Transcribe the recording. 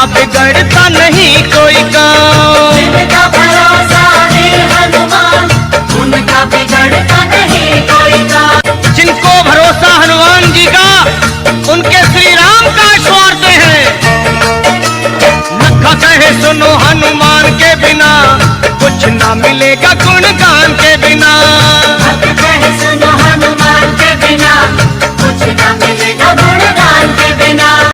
जिनका बिगड़ता नहीं कोई काम। जिनका भरोसा है हनुमान, उनका बिगड़ता नहीं कोई काम। जिनको भरोसा हनुमान जी का, उनके श्री राम का स्वार्थ है। लखा कहे सुनो हनुमान के बिना, कुछ ना मिलेगा गुणगान के बिना। कहे सुनो हनुमान के बिना, कुछ ना मिलेगा